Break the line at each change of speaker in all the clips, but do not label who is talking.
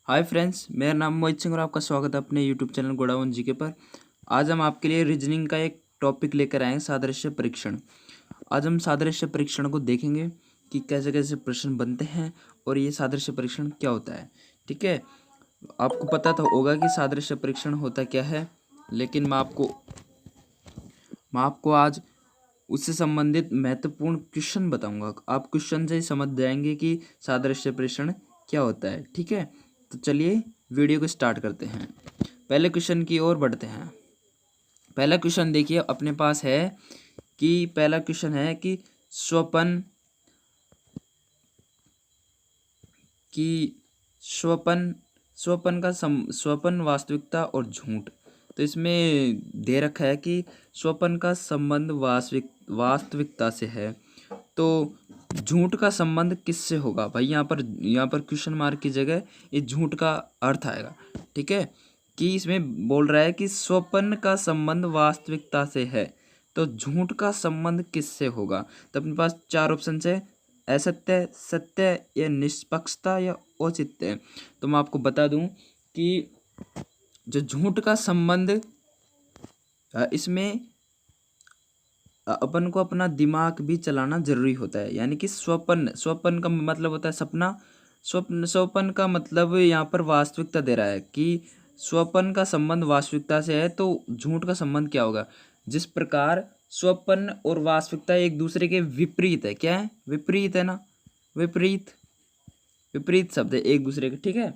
Hi friends, मेरा नाम मोहित सिंह और आपका स्वागत है अपने यूट्यूब चैनल गोडाउन जीके पर। आज हम आपके लिए रीजनिंग का एक टॉपिक लेकर आए हैं, सादृश्य परीक्षण। आज हम सादृश्य परीक्षण को देखेंगे कि कैसे कैसे प्रश्न बनते हैं और ये सादृश्य परीक्षण क्या होता है। ठीक है, आपको पता तो होगा कि सादृश्य परीक्षण होता क्या है, लेकिन मैं आपको आज उससे संबंधित महत्वपूर्ण क्वेश्चन बताऊंगा। आप क्वेश्चन से ही समझ जाएंगे कि सादृश्य परीक्षण क्या होता है। ठीक है, तो चलिए वीडियो को स्टार्ट करते हैं। पहले क्वेश्चन की ओर बढ़ते हैं। पहला क्वेश्चन देखिए अपने पास है कि पहला क्वेश्चन है कि स्वपन की स्वपन स्वपन का स्वपन, वास्तविकता और झूठ। तो इसमें दे रखा है कि स्वपन का संबंध वास्तविकता से है, तो झूठ का संबंध किससे होगा। भाई यहाँ पर क्वेश्चन मार्क की जगह ये झूठ का अर्थ आएगा। ठीक है, कि इसमें बोल रहा है कि स्वपन का संबंध वास्तविकता से है, तो झूठ का संबंध किससे होगा। तो अपने पास चार ऑप्शन है, असत्य, सत्य या निष्पक्षता या औचित्य। तो मैं आपको बता दूं कि जो झूठ का संबंध इसमें अपन को अपना दिमाग भी चलाना जरूरी होता है। यानी कि स्वपन का मतलब होता है सपना। स्वपन का मतलब यहाँ पर वास्तविकता दे रहा है कि स्वपन का संबंध वास्तविकता से है, तो झूठ का संबंध क्या होगा। जिस प्रकार स्वपन और वास्तविकता एक दूसरे के विपरीत है। क्या है? विपरीत है ना। विपरीत विपरीत शब्द है एक दूसरे के। ठीक है,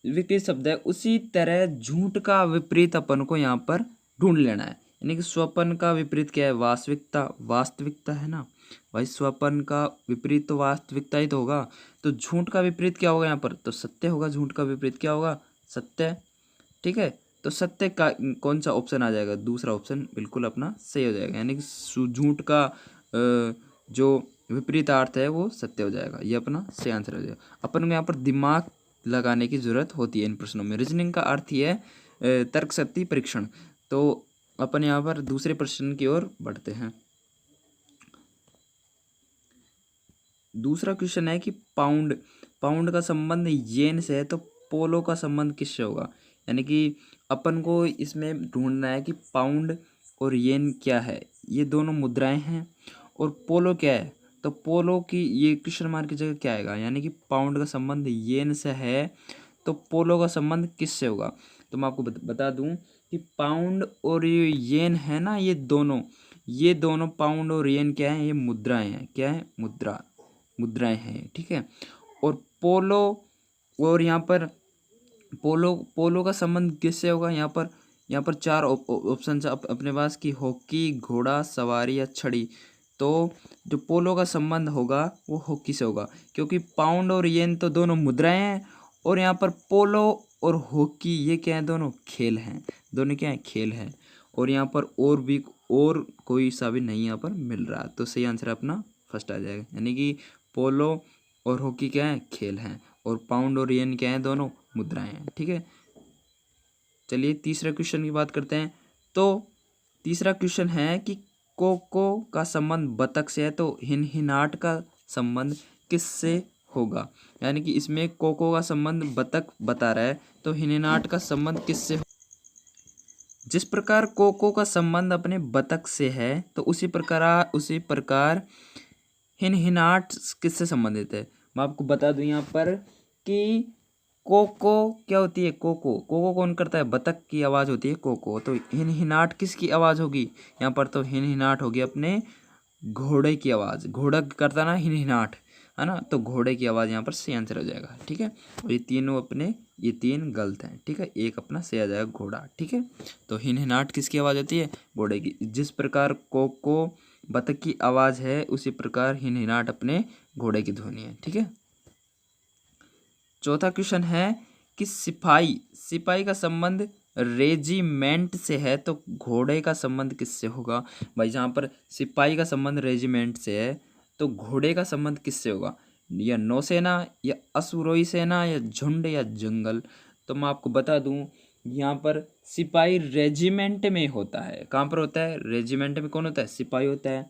विपरीत शब्द है। उसी तरह झूठ का विपरीत अपन को यहाँ पर ढूंढ लेना है। यानी कि स्वपन का विपरीत क्या है? वास्तविकता। वास्तविकता है ना भाई, स्वपन का विपरीत तो वास्तविकता ही तो होगा। तो झूठ का विपरीत क्या होगा यहाँ पर? तो सत्य होगा। झूठ का विपरीत क्या होगा? सत्य। ठीक है, तो सत्य का कौन सा ऑप्शन आ जाएगा? दूसरा ऑप्शन बिल्कुल अपना सही हो जाएगा। यानी कि झूठ का जो विपरीत अर्थ है वो सत्य हो जाएगा। ये अपना सही आंसर हो जाएगा। अपन को यहाँ पर दिमाग लगाने की जरूरत होती है इन प्रश्नों में। रीजनिंग का अर्थ ही है तर्क शक्ति परीक्षण। तो अपन यहाँ पर दूसरे प्रश्न की ओर बढ़ते हैं। दूसरा क्वेश्चन है कि पाउंड का संबंध येन से है, तो पोलो का संबंध किससे होगा। यानी कि अपन को इसमें ढूंढना है कि पाउंड और येन क्या है। ये दोनों मुद्राएं हैं। और पोलो क्या है? तो पोलो की ये क्वेश्चन मार्क की जगह क्या आएगा। यानी कि पाउंड का संबंध येन से है, तो पोलो का संबंध किससे होगा। तो मैं आपको बता दूं कि पाउंड और ये येन है ना, ये दोनों पाउंड और येन क्या है? ये मुद्राएं हैं। क्या है? मुद्राएं हैं। ठीक है, और पोलो और यहाँ पर पोलो का संबंध किससे होगा। यहाँ पर चार ऑप्शन अपने पास की हॉकी, घोड़ा सवारी या छड़ी। तो जो पोलो का संबंध होगा वो हॉकी से होगा, क्योंकि पाउंड और येन तो दोनों मुद्राएं हैं, और यहाँ पर पोलो और हॉकी ये क्या है? दोनों खेल हैं। दोनों क्या है? खेल हैं। और यहाँ पर और कोई सा भी नहीं यहाँ पर मिल रहा, तो सही आंसर अपना फर्स्ट आ जाएगा। यानी कि पोलो और हॉकी क्या है? खेल हैं, और पाउंड और येन क्या है? दोनों मुद्राएं हैं। ठीक है, चलिए तीसरे क्वेश्चन की बात करते हैं। तो तीसरा क्वेश्चन है कि कोको का संबंध बतख से है, तो हिनहिनाट का संबंध किससे होगा। यानी कि इसमें कोको का संबंध बतख बता रहा है, तो हिनहिनाट का संबंध किससे हो? जिस प्रकार कोको का संबंध अपने बतख से है, तो उसी प्रकार हिनहिनाट किससे संबंधित है। मैं आपको बता दूं यहाँ पर कि कोको क्या होती है। कोको कौन करता है? बतख की आवाज़ होती है कोको। तो हिनहिनाट किसकी आवाज़ होगी यहाँ पर? तो हिनहिनाट होगी अपने घोड़े की आवाज़। घोड़ा करता ना हिनहिनाट, है ना, तो घोड़े की आवाज़ यहाँ पर सही आंसर हो जाएगा। ठीक है, और ये तीन गलत हैं। ठीक है, एक अपना सही आ जाएगा घोड़ा। ठीक है, तो हिनहिनाट किसकी आवाज़ होती है? घोड़े की। जिस प्रकार कोको बतख की आवाज़ है, उसी प्रकार हिनहिनाट अपने घोड़े की ध्वनि है। ठीक है, चौथा क्वेश्चन है कि सिपाही का संबंध रेजिमेंट से है, तो घोड़े का संबंध किससे होगा। भाई जहाँ पर सिपाही का संबंध रेजिमेंट से है, तो घोड़े का संबंध किससे होगा। या नौसेना, या अश्वरोही सेना, या झुंड, या जंगल। तो मैं आपको बता दूं यहाँ पर सिपाही रेजिमेंट में होता है। कहाँ पर होता है? रेजिमेंट में कौन होता है? सिपाही होता है।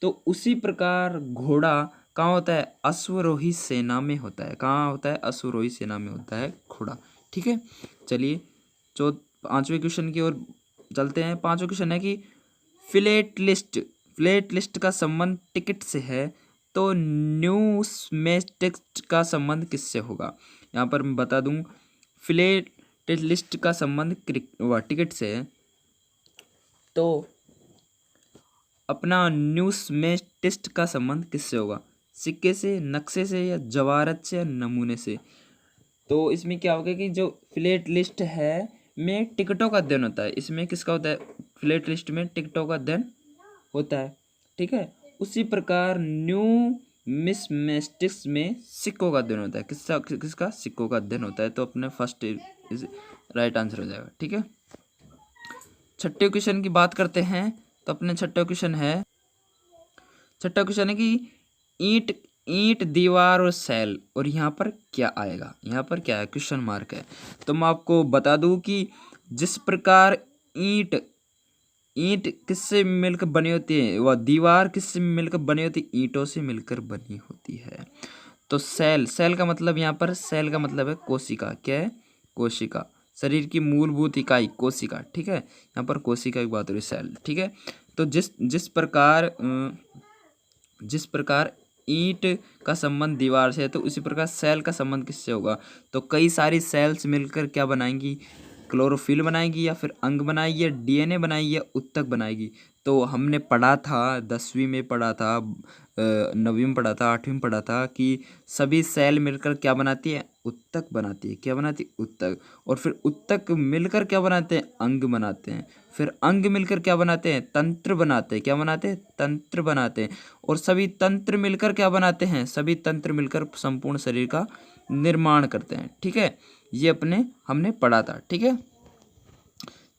तो उसी प्रकार घोड़ा कहाँ होता है? अश्वरोही सेना में होता है। कहाँ होता है? अश्वरोही सेना में होता है घोड़ा। ठीक है, चलिए पांचवें क्वेश्चन की ओर चलते हैं। पांचवा क्वेश्चन है कि फ्लेट लिस्ट का संबंध टिकट से है तो न्यूस्मेटिक्स का संबंध किससे होगा? यहाँ पर मैं बता दूं, फ्लेट लिस्ट का संबंध टिकट से है तो अपना न्यूस्मेटिस्ट का संबंध किससे होगा? सिक्के से, नक्शे से, या जवारत से, या नमूने से? तो इसमें क्या होगा कि जो फ्लेट लिस्ट है में टिकटों का अध्ययन होता है। इसमें किसका होता है? फ्लेट लिस्ट में टिकटों का अध्ययन होता है। ठीक है, उसी प्रकार न्यूमिस्मेटिक्स में सिक्कों का अध्ययन होता है। किसका? सिक्कों का अध्ययन होता है। तो अपने फर्स्ट इज राइट आंसर हो जाएगा। ठीक है, छठे क्वेश्चन की बात करते हैं। तो अपने छठा क्वेश्चन है कि ईंट ईंट, दीवार और सेल, और यहाँ पर क्या आएगा? यहाँ पर क्या है? क्वेश्चन मार्क है। तो मैं आपको बता दूं कि जिस प्रकार ईंट किससे मिलकर बनी होती है, वह दीवार किससे मिलकर बनी होती है? ईंटों से मिलकर बनी होती है। तो सेल का मतलब, यहाँ पर सेल का मतलब है कोशिका। क्या है? कोशिका, शरीर की मूलभूत इकाई कोशिका। ठीक है, यहाँ पर कोशिका की बात हो रही है, सेल। ठीक है, तो जिस प्रकार ईंट का संबंध दीवार से है तो उसी प्रकार सेल का संबंध किससे होगा? तो कई सारी सेल्स मिलकर क्या बनाएंगी? क्लोरोफिल बनाएगी, या फिर अंग बनाएगी, या डीएनए बनाएगी, या उत्तक बनाएगी? तो हमने पढ़ा था, 10वीं में पढ़ा था, 9वीं में पढ़ा था, 8वीं में पढ़ा था कि सभी सेल मिलकर क्या बनाती है? उत्तक बनाती है। क्या बनाती है? उत्तक। और फिर उत्तक मिलकर क्या बनाते हैं? अंग बनाते हैं। फिर अंग मिलकर क्या बनाते हैं? तंत्र बनाते हैं। क्या बनाते हैं? तंत्र बनाते हैं। और सभी तंत्र मिलकर क्या बनाते हैं? सभी तंत्र मिलकर संपूर्ण शरीर का निर्माण करते हैं। ठीक है, ये हमने पढ़ा था। ठीक है,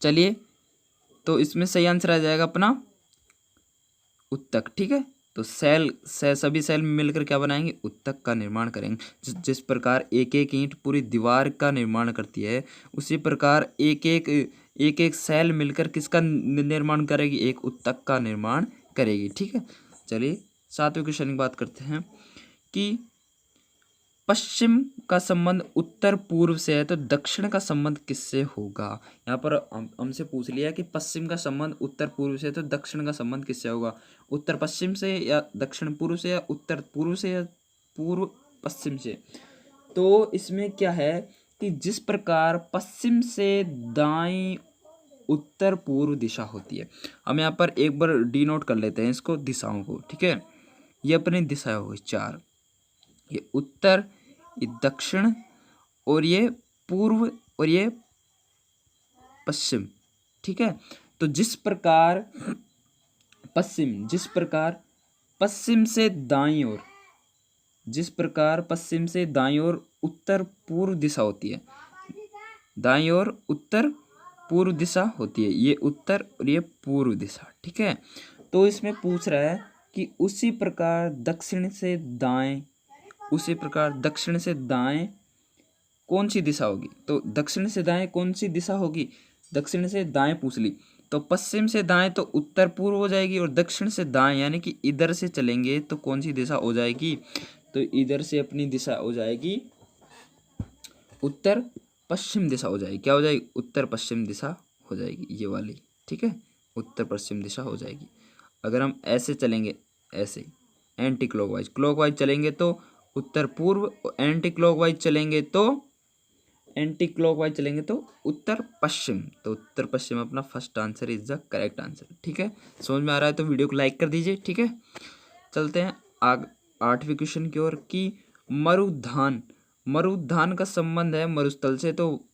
चलिए, तो इसमें सही आंसर आ जाएगा अपना उत्तक। ठीक है, तो सभी सेल मिलकर क्या बनाएंगे? उत्तक का निर्माण करेंगे। जिस प्रकार एक एक ईंट पूरी दीवार का निर्माण करती है, उसी प्रकार एक एक सेल मिलकर किसका निर्माण करेगी? एक उत्तक का निर्माण करेगी। ठीक है, चलिए सातवें क्वेश्चन की बात करते हैं कि पश्चिम का संबंध उत्तर पूर्व से है तो दक्षिण का संबंध किससे होगा? यहाँ पर हमसे पूछ लिया कि पश्चिम का संबंध उत्तर पूर्व से है तो दक्षिण का संबंध किससे होगा? उत्तर पश्चिम से, या दक्षिण पूर्व से, या उत्तर पूर्व से, या पूर्व पश्चिम से? तो इसमें क्या है कि जिस प्रकार पश्चिम से दाएं उत्तर पूर्व दिशा होती है, हम यहाँ पर एक बार डिनोट कर लेते हैं इसको, दिशाओं को। ठीक है, ये अपनी दिशा हो गई 4, ये उत्तर, ये दक्षिण, और ये पूर्व, और ये पश्चिम। ठीक है, तो जिस प्रकार पश्चिम से दाईं ओर, जिस प्रकार पश्चिम से दाईं ओर उत्तर पूर्व दिशा होती है, दाईं ओर उत्तर पूर्व दिशा होती है, ये उत्तर और ये पूर्व दिशा। ठीक है, तो इसमें पूछ रहा है कि उसी प्रकार दक्षिण से दाएं कौन सी दिशा होगी? तो दक्षिण से दाएं कौन सी दिशा होगी? दक्षिण से दाएं पूछ ली, तो पश्चिम से दाएं तो उत्तर पूर्व हो जाएगी, और दक्षिण से दाएं यानी कि इधर से चलेंगे तो कौन सी दिशा हो जाएगी? तो इधर से अपनी दिशा हो जाएगी उत्तर पश्चिम दिशा हो जाएगी। क्या हो जाएगी? उत्तर पश्चिम दिशा हो जाएगी, ये वाली। ठीक है, उत्तर पश्चिम दिशा हो जाएगी। अगर हम ऐसे चलेंगे, ऐसे एंटी क्लॉकवाइज चलेंगे तो उत्तर पूर्व, एंटी क्लॉकवाइज चलेंगे तो उत्तर पश्चिम। तो उत्तर पश्चिम अपना first answer is the correct answer. ठीक है, समझ में आ रहा है तो वीडियो को लाइक कर दीजिए। ठीक है, चलते हैं आठवीं क्वेश्चन की ओर कि मरुद्यान का संबंध है मरुस्थल से तो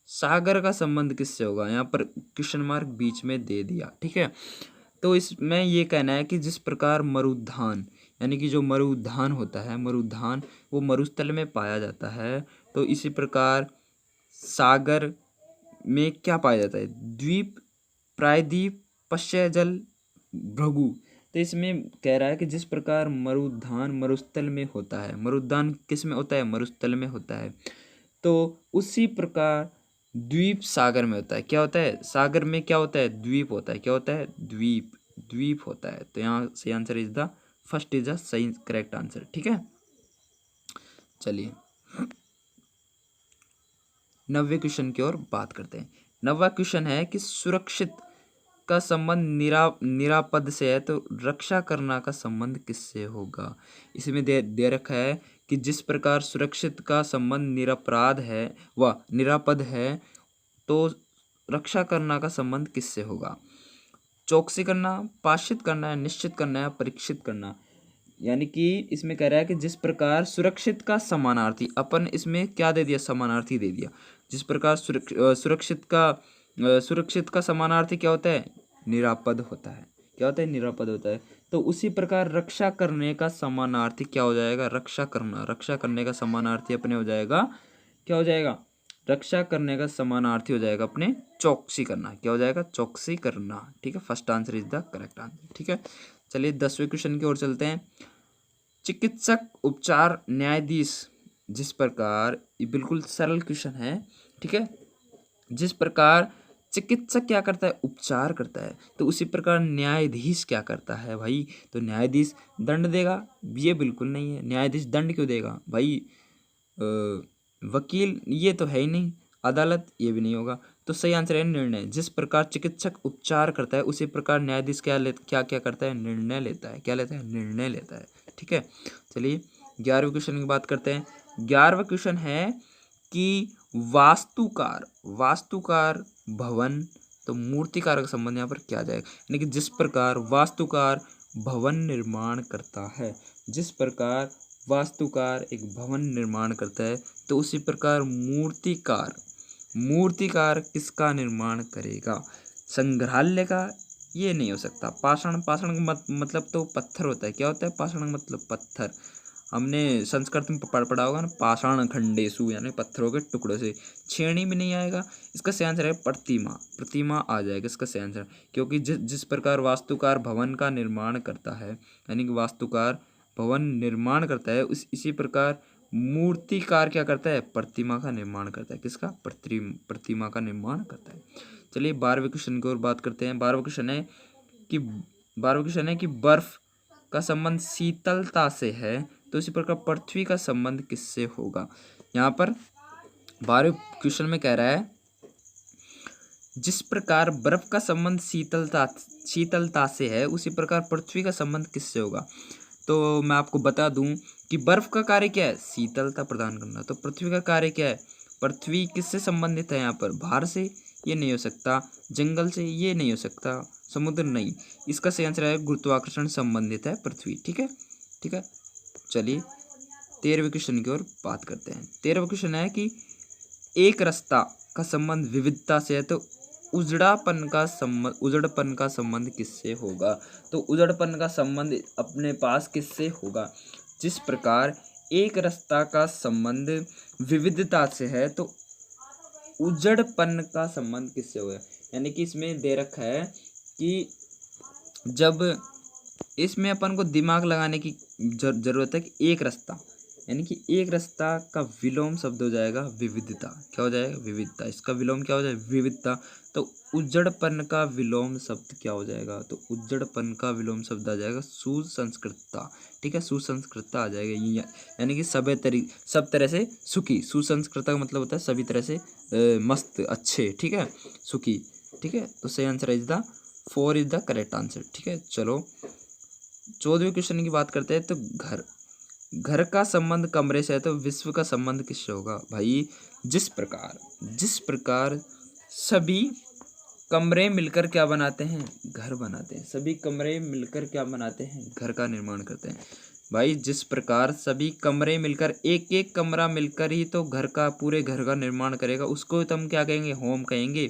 सागर का संबंध किससे होगा? यहाँ पर क्वेश्चन मार्क बीच में दे दिया। ठीक है, तो इसमें ये कहना है कि जिस प्रकार मरुद्यान यानी कि जो मरुद्यान होता है, मरुद्यान वो मरुस्थल में पाया जाता है, तो इसी प्रकार सागर में क्या पाया जाता है? द्वीप, प्रायद्वीप, पश्चय जल, भृगु। तो इसमें कह रहा है कि जिस प्रकार मरुद्यान मरुस्थल में होता है, मरुद्यान किस में होता है? मरुस्थल में होता है, तो उसी प्रकार द्वीप सागर में होता है। क्या होता है? सागर में क्या होता है? द्वीप होता है। क्या होता है? द्वीप होता है। तो यहाँ से answer is the first is the सही करेक्ट आंसर। ठीक है, चलिए 90वें क्वेश्चन की ओर बात करते हैं। 90वां क्वेश्चन है कि सुरक्षित का संबंध निरापद से है, तो रक्षा करना का संबंध किससे होगा। इसमें दे रखा है कि जिस प्रकार सुरक्षित का संबंध निरपराध है व निरापद है, तो रक्षा करना का संबंध किससे होगा। चौकसी करना, पाशित करना है, निश्चित करना है, परीक्षित करना। यानी कि इसमें कह रहा है कि जिस प्रकार सुरक्षित का समानार्थी, अपन इसमें क्या दे दिया, समानार्थी दे दिया। जिस प्रकार सुरक्षित का समानार्थी क्या होता है, निरापद होता है। क्या होता है, निरापद होता है। तो उसी प्रकार रक्षा करने का समानार्थी क्या हो जाएगा, रक्षा करना। रक्षा करने का समानार्थी अपने हो जाएगा, क्या हो जाएगा, रक्षा करने का समानार्थी हो जाएगा अपने चौकसी करना। क्या हो जाएगा, चौकसी करना। ठीक है, first answer is the correct answer. ठीक है, चलिए 10वें क्वेश्चन की ओर चलते हैं। चिकित्सक, उपचार, न्यायाधीश, जिस प्रकार, ये बिल्कुल सरल क्वेश्चन है। ठीक है, जिस प्रकार चिकित्सक क्या करता है, उपचार करता है, तो उसी प्रकार न्यायाधीश क्या करता है भाई। तो न्यायाधीश दंड देगा, ये बिल्कुल नहीं है। न्यायाधीश दंड क्यों देगा भाई, वकील ये तो है ही नहीं, अदालत ये भी नहीं होगा। तो सही आंसर है निर्णय। जिस प्रकार चिकित्सक उपचार करता है, उसी प्रकार न्यायाधीश क्या करता है, निर्णय लेता है। क्या लेता है, निर्णय लेता है। ठीक है, चलिए 11वें क्वेश्चन की बात करते हैं। 11वां क्वेश्चन है कि वास्तुकार भवन, तो मूर्तिकार का संबंध यहाँ पर क्या आ जाएगा। यानी कि जिस प्रकार वास्तुकार भवन निर्माण करता है, जिस प्रकार वास्तुकार एक भवन निर्माण करता है, तो उसी प्रकार मूर्तिकार किसका निर्माण करेगा, संग्रहालय का। ये नहीं हो सकता। पाषाण का मतलब तो पत्थर होता है। क्या होता है, पाषाण का मतलब पत्थर। हमने संस्कृत में पढ़ा होगा ना, पाषाण खंडेशु, यानी पत्थरों के टुकड़ों से। छेनी भी नहीं आएगा। इसका सही आंसर है प्रतिमा आ जाएगा इसका सही आंसर। क्योंकि जिस प्रकार वास्तुकार भवन का निर्माण करता है, यानी कि वास्तुकार भवन निर्माण करता है, इसी प्रकार मूर्तिकार क्या करता है, प्रतिमा का निर्माण करता है। किसका, प्रतिमा का निर्माण करता है। चलिए 12वें क्वेश्चन की ओर बात करते हैं। 12वां क्वेश्चन है कि बर्फ का संबंध शीतलता से है, तो इसी प्रकार पृथ्वी का संबंध किससे होगा। यहाँ पर 12वें क्वेश्चन में कह रहा है, जिस प्रकार बर्फ का संबंध शीतलता से है, उसी प्रकार पृथ्वी का संबंध किससे होगा। तो मैं आपको बता दूं कि बर्फ का कार्य क्या है, शीतलता प्रदान करना। तो पृथ्वी का कार्य क्या है, पृथ्वी किससे संबंधित है, यहाँ पर बाहर से ये नहीं हो सकता, जंगल से ये नहीं हो सकता, समुद्र नहीं। इसका सही आंसर है गुरुत्वाकर्षण संबंधित है पृथ्वी। ठीक है, ठीक है, चलिए 13वें क्वेश्चन की ओर बात करते हैं। 13वां क्वेश्चन है कि एक रास्ता का संबंध विविधता से है, तो उजड़पन का संबंध किससे होगा। तो उजड़पन का संबंध अपने पास किससे होगा। जिस प्रकार एक रास्ता का संबंध विविधता से है, तो उजड़पन का संबंध किससे होगा। यानी कि इसमें दे रखा है कि जब इसमें अपन को दिमाग लगाने की जरूरत है कि एक रास्ता, यानी कि एक रास्ता का विलोम शब्द हो जाएगा विविधता। क्या हो जाएगा, विविधता। इसका विलोम क्या हो जाएगा, विविधता। तो उजड़पन का विलोम शब्द क्या हो जाएगा, तो उजड़पन का विलोम शब्द आ जाएगा सुसंस्कृतता। ठीक है, सुसंस्कृतता आ जाएगा। यानी कि सब तरह से सुखी। सुसंस्कृतता का मतलब होता है सभी तरह से मस्त, अच्छे। ठीक है, सुखी। ठीक है, तो सही answer is the 4 is the correct answer. ठीक है, चलो 14वें क्वेश्चन की बात करते हैं। तो घर का संबंध कमरे से है, तो विश्व का संबंध किससे होगा भाई। जिस प्रकार सभी कमरे मिलकर क्या बनाते हैं, घर बनाते हैं। सभी कमरे मिलकर क्या बनाते हैं, घर का निर्माण करते हैं। भाई जिस प्रकार सभी कमरे मिलकर, एक एक कमरा मिलकर ही तो पूरे घर का निर्माण करेगा, उसको तो हम क्या कहेंगे, होम कहेंगे।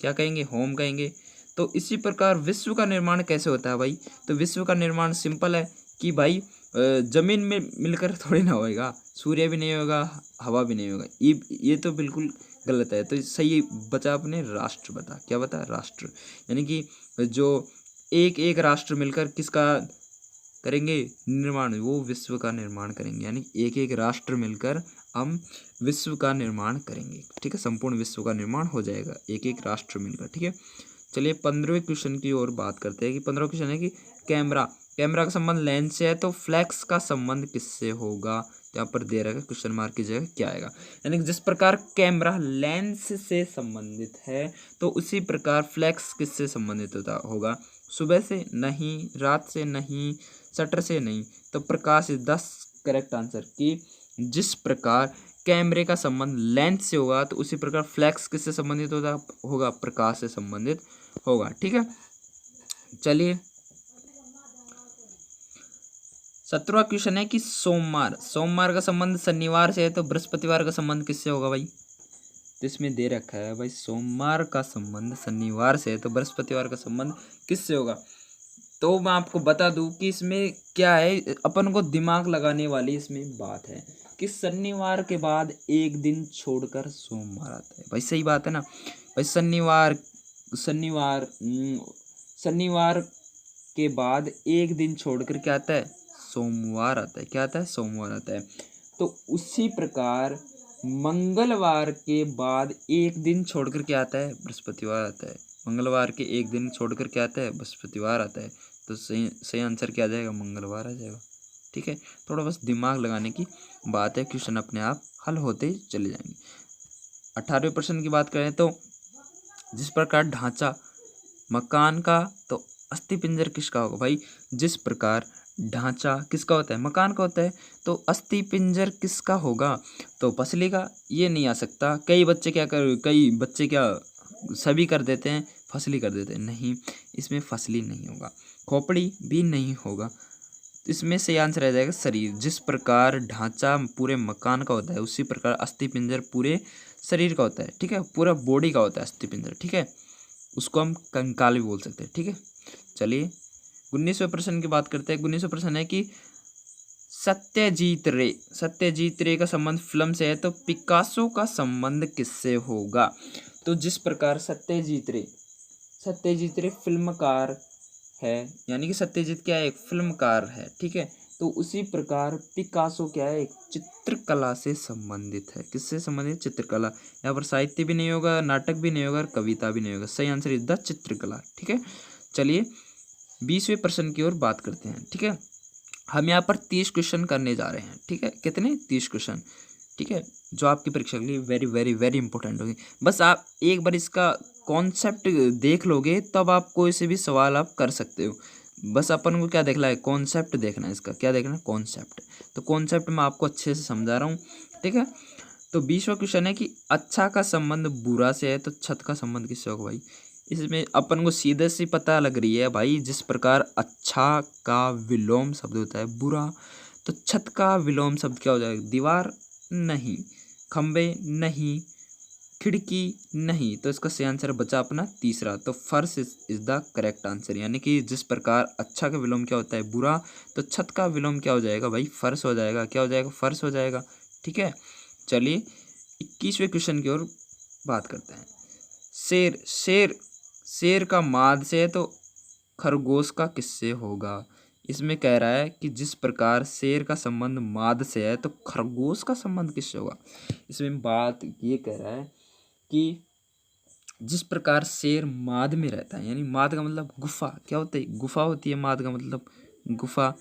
क्या कहेंगे, होम कहेंगे। तो इसी प्रकार विश्व का निर्माण कैसे होता है भाई। तो विश्व का निर्माण सिंपल है कि भाई जमीन में मिलकर थोड़ी ना होएगा, सूर्य भी नहीं होगा, हवा भी नहीं होगा। ये तो बिल्कुल गलत है। तो सही बचा अपने राष्ट्र, बता क्या बता, राष्ट्र। यानी कि जो एक एक राष्ट्र मिलकर किसका करेंगे निर्माण, वो विश्व का निर्माण करेंगे। यानी एक एक राष्ट्र मिलकर हम विश्व का निर्माण करेंगे। ठीक है, संपूर्ण विश्व का निर्माण हो जाएगा एक एक राष्ट्र मिलकर। ठीक है, चलिए 15वें क्वेश्चन की ओर बात करते हैं। कि 15वां क्वेश्चन है कि कैमरा का संबंध लेंस से है तो फ्लैक्स का संबंध किससे होगा? तो यहाँ पर दे रखा है क्वेश्चन मार्क की जगह क्या आएगा। यानी कि जिस प्रकार कैमरा लेंस से संबंधित है तो उसी प्रकार फ्लैक्स किससे संबंधित होगा? सुबह से नहीं, रात से नहीं, शटर से नहीं। तो प्रकाश इज द करेक्ट आंसर कि जिस प्रकार कैमरे का संबंध लेंस से होगा तो उसी प्रकार फ्लैक्स किससे संबंधित होगा? प्रकाश से संबंधित होगा। ठीक है, चलिए 17वां क्वेश्चन है कि सोमवार का संबंध शनिवार से है तो बृहस्पतिवार का संबंध किससे होगा भाई? तो इसमें दे रखा है भाई सोमवार का संबंध शनिवार से है तो बृहस्पतिवार का संबंध किससे होगा? तो मैं आपको बता दूं कि इसमें क्या है, अपन को दिमाग लगाने वाली इसमें बात है कि शनिवार के बाद एक दिन छोड़कर सोमवार आता है। भाई सही बात है ना भाई, शनिवार शनिवार शनिवार के बाद एक दिन छोड़कर क्या आता है? सोमवार आता है। क्या आता है? सोमवार आता है। तो उसी प्रकार मंगलवार के बाद एक दिन छोड़कर क्या आता है? बृहस्पतिवार आता है। मंगलवार के एक दिन छोड़कर क्या आता है? बृहस्पतिवार आता है। तो सही आंसर क्या आ जाएगा? मंगलवार आ जाएगा। ठीक है, थोड़ा बस दिमाग लगाने की बात है, क्वेश्चन अपने आप हल होते ही चले जाएंगे। 18वें प्रश्न की बात करें तो जिस प्रकार ढांचा मकान का तो अस्थिपिंजर किसका होगा? भाई जिस प्रकार ढांचा किसका होता है? मकान का होता है। तो अस्थिपिंजर किसका होगा? तो पसली का। ये नहीं आ सकता। कई बच्चे क्या सभी कर देते हैं, फसली कर देते हैं। नहीं, इसमें फसली नहीं होगा। खोपड़ी भी नहीं होगा। इसमें सही आंसर आ जाएगा शरीर। जिस प्रकार ढांचा पूरे मकान का होता है उसी प्रकार अस्थिपिंजर पूरे शरीर का होता है। ठीक है, पूरा बॉडी का होता है अस्थिपिंजर। ठीक है, उसको हम कंकाल भी बोल सकते हैं। ठीक है, चलिए 19वें प्रश्न की बात करते हैं। 19वां प्रश्न है कि सत्यजीत रे का संबंध फिल्म से है तो पिकासो का संबंध किससे होगा? तो जिस प्रकार सत्यजीत रे फिल्मकार है, यानी कि सत्यजीत क्या है? एक फिल्मकार है। ठीक है, तो उसी प्रकार पिकासो क्या है? एक चित्रकला से संबंधित है। किससे संबंधित? चित्रकला। यहाँ पर साहित्य भी नहीं होगा, नाटक भी नहीं होगा और कविता भी नहीं होगा। सही आंसर इज द चित्रकला। ठीक है, चलिए 20वें प्रश्न की ओर बात करते हैं। ठीक है, हम यहाँ पर 30 क्वेश्चन करने जा रहे हैं। ठीक है, कितने? 30 क्वेश्चन। ठीक है, जो आपकी परीक्षा के लिए वेरी वेरी वेरी इंपॉर्टेंट होगी। बस आप एक बार इसका कॉन्सेप्ट देख लोगे तब आप कोई से भी सवाल आप कर सकते हो। बस अपन को क्या देखना है? कॉन्सेप्ट देखना है। इसका क्या देखना है? कॉन्सेप्ट। तो कॉन्सेप्ट मैं आपको अच्छे से समझा रहा हूँ। ठीक है, तो 20वां क्वेश्चन है कि अच्छा का संबंध बुरा से है तो छत का संबंध किससे होगा? भाई इसमें अपन को सीधे से पता लग रही है भाई, जिस प्रकार अच्छा का विलोम शब्द होता है बुरा, तो छत का विलोम शब्द क्या हो जाएगा? दीवार नहीं, खंबे नहीं, खिड़की नहीं। तो इसका सही आंसर बचा अपना तीसरा, तो फर्श इज द करेक्ट आंसर। यानी कि जिस प्रकार अच्छा का विलोम क्या होता है? बुरा, तो छत का विलोम क्या हो जाएगा भाई? फर्श हो जाएगा। क्या हो जाएगा? फर्श हो जाएगा। ठीक है, चलिए 21वें क्वेश्चन की ओर बात करते हैं। शेर का माद से है तो खरगोश का किससे होगा? इसमें कह रहा है कि जिस प्रकार शेर का संबंध माद से है तो खरगोश का संबंध किससे होगा? इसमें बात ये कह रहा है कि जिस प्रकार शेर माद में रहता है, यानी माद का मतलब गुफा, क्या होता है? गुफा होती है माद का मतलब गुफा।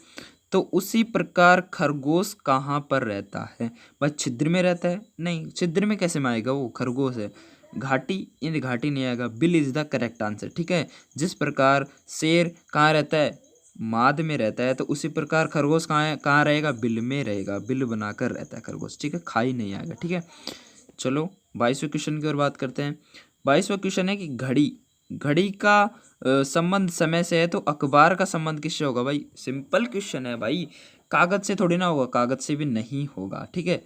तो उसी प्रकार खरगोश कहाँ पर रहता है? भाई छिद्र में रहता है? नहीं, छिद्र में कैसे में आएगा? वो खरगोश है। घाटी, यानी घाटी नहीं आएगा। Bill is the correct answer. ठीक है, जिस प्रकार शेर कहाँ रहता है? माद में रहता है, तो उसी प्रकार खरगोश कहाँ रहेगा? बिल में रहेगा। बिल बनाकर रहता है खरगोश। ठीक है, खाई नहीं आएगा। ठीक है, चलो 22वें क्वेश्चन की ओर बात करते हैं। 22वां क्वेश्चन है कि घड़ी का संबंध समय से है तो अखबार का संबंध किससे होगा? भाई सिंपल क्वेश्चन है भाई, कागज से थोड़ी ना होगा, कागज से भी नहीं होगा। ठीक है,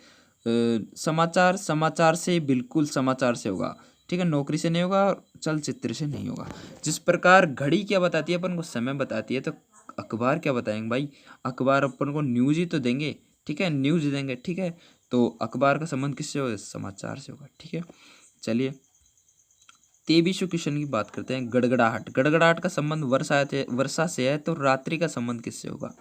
समाचार से, बिल्कुल समाचार से होगा। ठीक है, नौकरी से नहीं होगा और चलचित्र से नहीं होगा। जिस प्रकार घड़ी क्या बताती है? अपन को समय बताती है। तो अखबार क्या बताएंगे भाई? अखबार अपन को न्यूज ही तो देंगे। ठीक है, न्यूज देंगे। ठीक है, तो अखबार का संबंध किससे होगा? समाचार से होगा। ठीक है, चलिए 23वें क्वेश्चन की बात करते हैं। गड़गड़ाहट का संबंध वर्षा से है तो रात्रि का संबंध किससे होगा?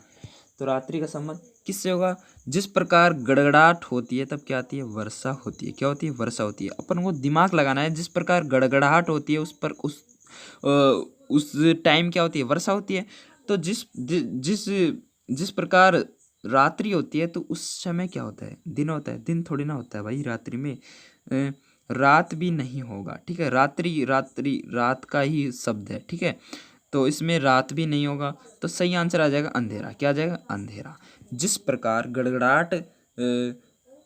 तो रात्रि का संबंध किससे होगा? जिस प्रकार गड़गड़ाहट होती है तब क्या आती है? वर्षा होती है। क्या होती है? वर्षा होती है। अपन को दिमाग लगाना है। जिस प्रकार गड़गड़ाहट होती है उस टाइम क्या होती है? वर्षा होती है। तो जिस जिस प्रकार रात्रि होती है तो उस समय क्या होता है, दिन होता है। दिन थोड़ी ना होता है भाई रात्रि में, रात भी नहीं होगा, ठीक है। रात्रि रात्रि रात का ही शब्द है, ठीक है। तो इसमें रात भी नहीं होगा, तो सही आंसर आ जाएगा अंधेरा। क्या आ जाएगा, अंधेरा। जिस प्रकार गड़गड़ाहट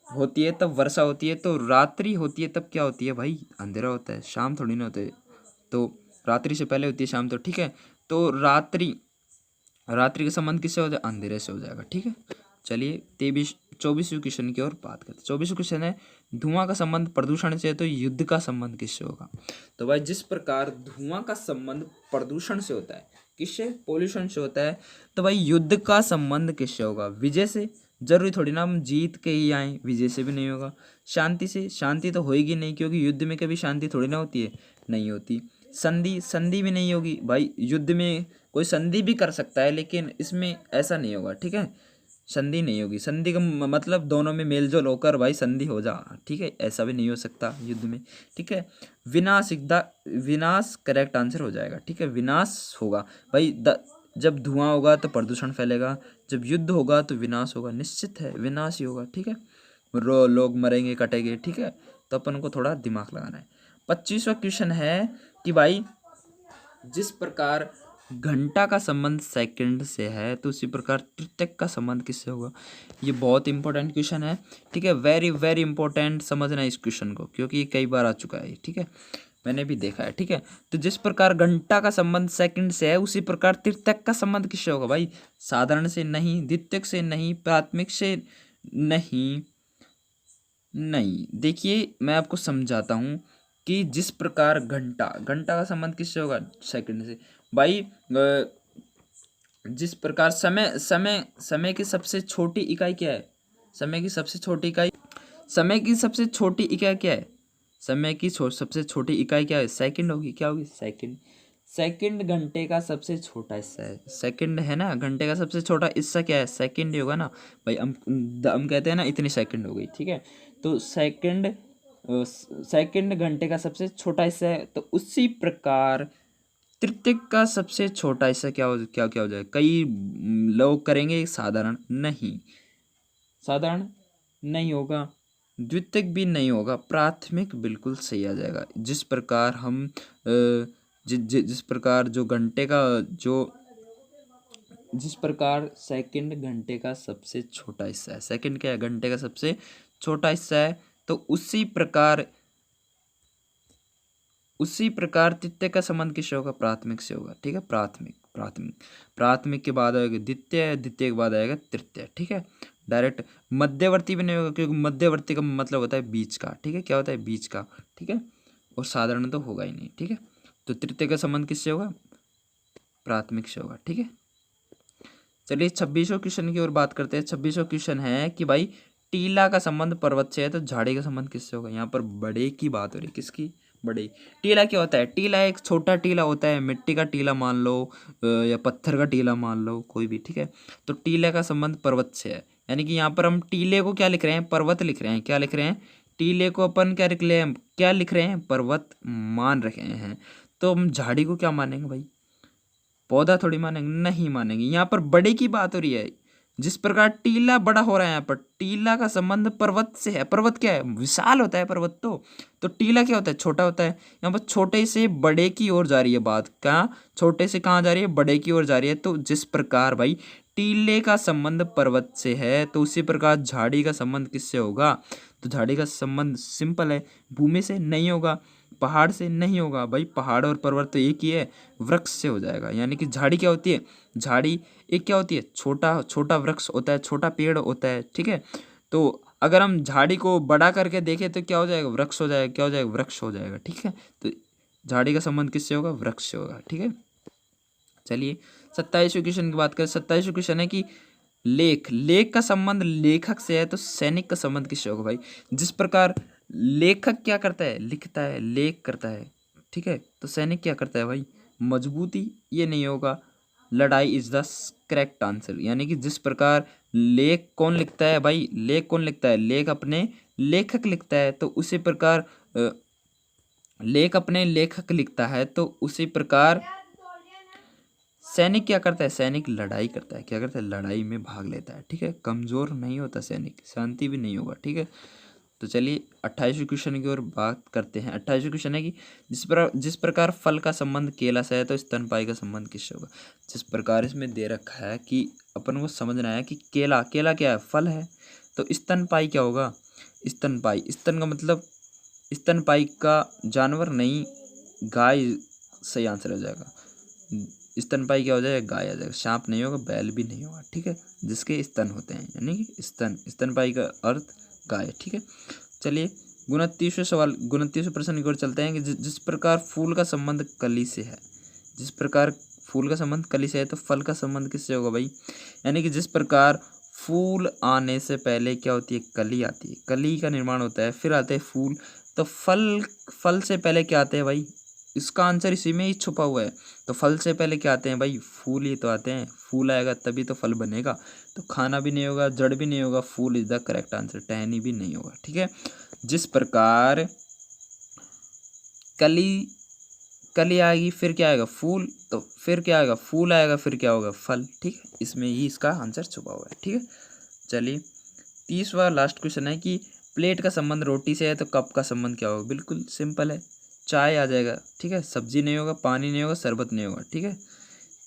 होती है तब वर्षा होती है, तो रात्रि होती है तब क्या होती है भाई, अंधेरा होता है। शाम थोड़ी ना होता है, तो रात्रि से पहले होती है शाम, तो ठीक है। तो रात्रि रात्रि का संबंध किससे हो जाएगा, अंधेरे से हो जाएगा, ठीक है। चलिए 24वें क्वेश्चन की ओर बात करते हैं। 24वां क्वेश्चन है, धुआं का संबंध प्रदूषण से है तो युद्ध का संबंध किससे होगा। तो भाई जिस प्रकार धुआं का संबंध प्रदूषण से होता है, किससे, पोल्यूशन से होता है, तो भाई युद्ध का संबंध किससे होगा, विजय से। जरूरी थोड़ी ना हम जीत के ही आए, विजय से भी नहीं होगा। शांति से, शांति तो होएगी नहीं, क्योंकि युद्ध में कभी शांति थोड़ी ना होती है, नहीं होती। संधि, संधि भी नहीं होगी भाई, युद्ध में कोई संधि भी कर सकता है लेकिन इसमें ऐसा नहीं होगा, ठीक है। संधि नहीं होगी, संधि का मतलब दोनों में मेलजोल होकर भाई संधि हो जा, ठीक है, ऐसा भी नहीं हो सकता युद्ध में, ठीक है। विनाश, विनाश करेक्ट आंसर हो जाएगा, ठीक है। विनाश होगा भाई, जब धुआं होगा तो प्रदूषण फैलेगा, जब युद्ध होगा तो विनाश होगा, निश्चित है विनाश ही होगा, ठीक है। लोग मरेंगे, कटेंगे, ठीक है। तो अपन को थोड़ा दिमाग लगाना है। 25वां क्वेश्चन है कि भाई जिस प्रकार घंटा का संबंध सेकंड से है तो उसी प्रकार तृतीयक का संबंध किससे होगा। ये बहुत इंपॉर्टेंट क्वेश्चन है, ठीक है। वेरी वेरी इंपॉर्टेंट, समझना इस क्वेश्चन को, क्योंकि ये कई बार आ चुका है, ठीक है, मैंने भी देखा है, ठीक है। तो जिस प्रकार घंटा का संबंध सेकंड से है उसी प्रकार तृतीयक का संबंध किससे होगा भाई, साधारण से नहीं, द्वितीयक से नहीं, प्राथमिक से नहीं। नहीं, देखिए मैं आपको समझाता हूँ कि जिस प्रकार घंटा, घंटा का संबंध किससे होगा, सेकंड से। भाई जिस प्रकार समय, समय की सबसे छोटी इकाई क्या है, समय की सबसे छोटी इकाई, समय की सबसे छोटी इकाई क्या है, समय की सबसे छोटी इकाई क्या है, सेकंड होगी। क्या होगी, सेकंड। सेकंड घंटे का सबसे छोटा हिस्सा है, सेकंड है ना, घंटे का सबसे छोटा हिस्सा क्या है, सेकंड ही होगा ना भाई। हम कहते हैं ना इतनी सेकंड हो गई, ठीक है। तो सेकंड, सेकंड घंटे का सबसे छोटा हिस्सा है, तो उसी प्रकार तृतीयक का सबसे छोटा हिस्सा क्या हो, क्या क्या हो जाए। कई लोग करेंगे साधारण, नहीं, साधारण नहीं होगा, द्वितीयक भी नहीं होगा, प्राथमिक बिल्कुल सही आ जाएगा। जिस प्रकार हम जिस प्रकार जो घंटे का जो, जिस प्रकार सेकंड घंटे का सबसे छोटा हिस्सा है, सेकंड क्या है, घंटे का सबसे छोटा हिस्सा है, तो उसी प्रकार तृतीय का संबंध किससे होगा, प्राथमिक से होगा, ठीक है। प्राथमिक, प्राथमिक के बाद आएगा द्वितीय, द्वितीय के बाद आएगा तृतीय, ठीक है। डायरेक्ट मध्यवर्ती भी नहीं होगा, क्योंकि मध्यवर्ती का मतलब होता है बीच का, ठीक है। क्या होता है, बीच का, ठीक है। और साधारण तो होगा ही नहीं, ठीक है। तो तृतीय का संबंध किससे होगा, प्राथमिक से होगा, ठीक है। चलिए 26वें क्वेश्चन की ओर बात करते हैं। 26वां क्वेश्चन है कि भाई टीला का संबंध पर्वत से है तो झाड़ी का संबंध किससे होगा। यहाँ पर बड़े की बात हो रही है, किसकी, बड़े। टीला क्या होता है, टीला एक छोटा टीला होता है, मिट्टी का टीला मान लो या पत्थर का टीला मान लो, कोई भी, ठीक है। तो टीले का संबंध पर्वत से है, यानी कि यहाँ पर हम टीले को क्या लिख रहे हैं, पर्वत लिख रहे हैं। क्या लिख रहे हैं, टीले को अपन क्या लिख रहे हैं, क्या लिख रहे हैं, पर्वत मान रहे हैं। तो हम झाड़ी को क्या मानेंगे भाई, पौधा थोड़ी मानेंगे, नहीं मानेंगे। यहाँ पर बड़े की बात हो रही है, जिस प्रकार टीला बड़ा हो रहा है, यहाँ पर टीला का संबंध पर्वत से है। पर्वत क्या है, विशाल होता है पर्वत, तो टीला क्या होता है, छोटा होता है। यहाँ पर छोटे से बड़े की ओर जा रही है बात, कहाँ, छोटे से कहाँ जा रही है, बड़े की ओर जा रही है। तो जिस प्रकार भाई टीले का संबंध पर्वत से है तो उसी प्रकार झाड़ी का संबंध किससे होगा। तो झाड़ी का संबंध सिंपल है, भूमि से नहीं होगा, पहाड़ से नहीं होगा भाई, पहाड़ और पर्वत तो एक ही है, वृक्ष से हो जाएगा। यानी कि झाड़ी क्या होती है, झाड़ी एक क्या होती है, छोटा छोटा वृक्ष होता है, छोटा पेड़ होता है, ठीक है। तो अगर हम झाड़ी को बड़ा करके देखें तो क्या हो जाएगा, वृक्ष हो जाएगा, क्या हो जाएगा, वृक्ष हो जाएगा, ठीक है। तो झाड़ी का संबंध किससे होगा, वृक्ष से होगा, ठीक है। चलिए 27वें क्वेश्चन की बात करें। 27वें क्वेश्चन है कि लेख, लेख का संबंध लेखक से है तो सैनिक का संबंध किससे होगा भाई। जिस प्रकार लेखक क्या करता है, लिखता है, लेख करता है, ठीक है। तो सैनिक क्या करता है भाई, मजबूती, ये नहीं होगा। लड़ाई इज द करेक्ट आंसर, यानी कि जिस प्रकार लेख कौन लिखता है भाई, लेख कौन लिखता है, लेख अपने लेखक लिखता है, तो उसी प्रकार लेख अपने लेखक लिखता है, तो उसी प्रकार सैनिक क्या करता है, सैनिक लड़ाई करता है, क्या करता है, लड़ाई में भाग लेता है, ठीक है। कमज़ोर नहीं होता सैनिक, शांति भी नहीं होगा, ठीक है। तो चलिए 28वें क्वेश्चन की ओर बात करते हैं। 28वें क्वेश्चन है कि जिस प्रकार फल का संबंध केला से है तो स्तनपायी का संबंध किससे होगा। जिस प्रकार इसमें दे रखा है कि अपन को समझना है कि केला, केला क्या है, फल है, तो स्तनपायी क्या होगा, स्तनपायी, स्तन का मतलब स्तनपायी का जानवर नहीं, गाय सही आंसर हो जाएगा। स्तनपायी क्या हो जाएगा, गाय आ जाएगा। सांप नहीं होगा, बैल भी नहीं होगा, ठीक है, जिसके स्तन होते हैं, यानी कि स्तनपायी का अर्थ गाय, ठीक है। चलिए 29वें सवाल, 29वें प्रश्न की ओर चलते हैं कि जिस प्रकार फूल का संबंध कली से है, जिस प्रकार फूल का संबंध कली से है तो फल का संबंध किससे होगा भाई। यानी कि जिस प्रकार फूल आने से पहले क्या होती है, कली आती है, कली का निर्माण होता है, फिर आते हैं फूल, तो फल से पहले क्या आते हैं भाई, इसका आंसर इसी में ही छुपा हुआ है। तो फल से पहले क्या आते हैं भाई, फूल ही तो आते हैं, फूल आएगा तभी तो फल बनेगा। तो खाना भी नहीं होगा, जड़ भी नहीं होगा, फूल इज द करेक्ट आंसर, टहनी भी नहीं होगा, ठीक है। जिस प्रकार कली कली आएगी फिर क्या आएगा, फूल, तो फिर क्या आएगा, फूल आएगा, फिर क्या होगा, फल, ठीक है। इसमें ही इसका आंसर छुपा हुआ है, ठीक है। चलिए 30वां लास्ट क्वेश्चन है कि प्लेट का संबंध रोटी से है तो कप का संबंध क्या होगा। बिल्कुल सिंपल है, चाय आ जाएगा, ठीक है। सब्जी नहीं होगा, पानी नहीं होगा, शरबत नहीं होगा, ठीक है।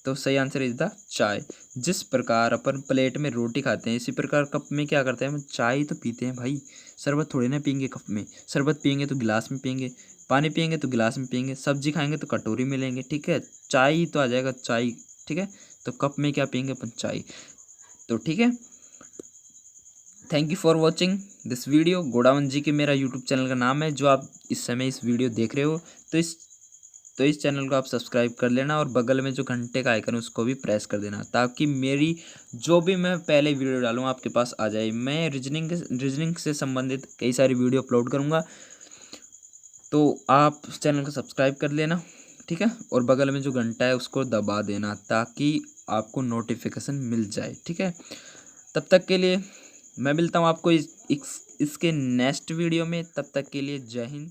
तो सही आंसर इज द चाय। जिस प्रकार अपन प्लेट में रोटी खाते हैं, इसी प्रकार कप में क्या करते हैं, हम चाय तो पीते हैं भाई, शरबत थोड़ी ना पियेंगे कप में। शरबत पियेंगे तो गिलास में पियेंगे, पानी पियेंगे तो गिलास में पियेंगे, सब्जी खाएंगे तो कटोरी में लेंगे, ठीक है। चाय तो आ जाएगा, चाय, ठीक है। तो कप में क्या पियेंगे अपन, चाय, तो ठीक है। Thank you for watching this video. Godawan ji के मेरा यूट्यूब चैनल का नाम है, जो आप इस समय इस वीडियो देख रहे हो, तो इस चैनल को आप सब्सक्राइब कर लेना और बगल में जो घंटे का आइकन है उसको भी प्रेस कर देना, ताकि मेरी जो भी मैं पहले वीडियो डालूँ आपके पास आ जाए। मैं रीजनिंग से संबंधित कई सारी वीडियो अपलोड करूँगा, तो आप चैनल को सब्सक्राइब कर लेना, ठीक है। और बगल में जो घंटा है उसको दबा देना, ताकि आपको नोटिफिकेशन मिल जाए, ठीक है। तब तक के लिए मैं मिलता हूँ आपको इसके नेक्स्ट वीडियो में। तब तक के लिए जय हिंद।